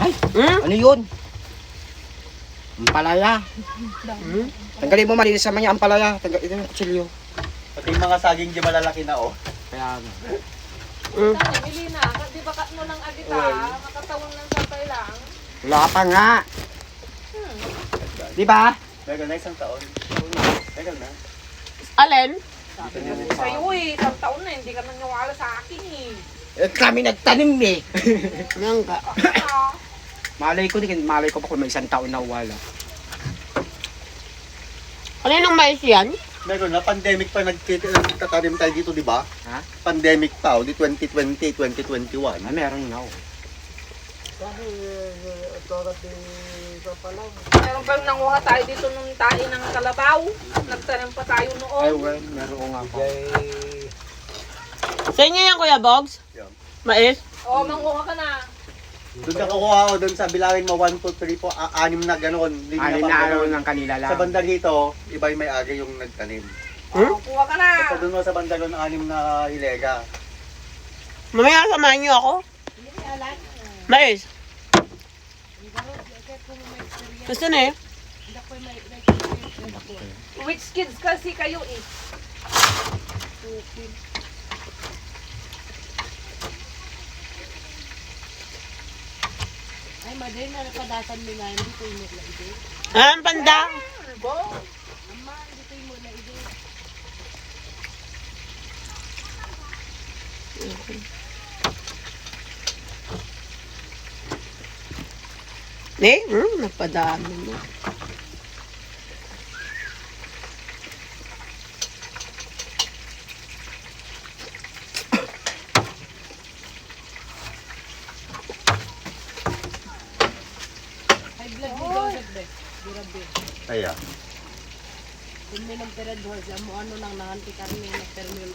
Ay, ano yun? Ampalaya. Tanggalin mo, malinis naman yung ampalaya. Ito yung kutsilyo. Pati yung mga saging di malalaki na oh. Kaya nga. Melina, di ba katno lang agita, makatawon lang sa lang. Wala pa nga. Di ba? Tagal na isang taon. Tagal na. Alin? Sabi ko sa'yo eh, isang taon na, hindi ka naniwala sa akin eh. Eh, kami nagtanim eh. Yan ka. Malay ko pa kung may isang taon na wala. Kaninong mais yan? Meron na, pandemic pa nagtatanim tayo dito, di ba? Ha? Pandemic pa, di 2020, 2021. Ay, meron na oh. Meron pa yung nanguha tayo dito nung tae ng kalabaw. Nagtanim pa tayo noon. Ay, well, meron ko nga po. Sa inyo yan, Kuya Bogs? Yeah. Mais? Oo, manguha ka na. Doon ka kukuha ko, doon sa bilangin mo 1, 2, 3, 4, 6 na gano'n. Alin na araw ng kanila lang. Sa banda dito, iba yung may aga yung nagtanim. Oo, kuha ka na. Sa doon mo sa banda doon, 6 na hilega. Mamaya samahan niyo ako. Mais? Gusto na eh. Which kids kasi kayo eh? Ay, maday na napadasan mo nga, hindi ko yung mula ito. Ah, ang panda. Bo, Ama, hindi ko yung mula ito. Napadami mo. Ay, blood mo daw, Jagbe. Grabe. Kaya. Kung may nagperad ho, siya mo ano nang nanganti kami, nagtermino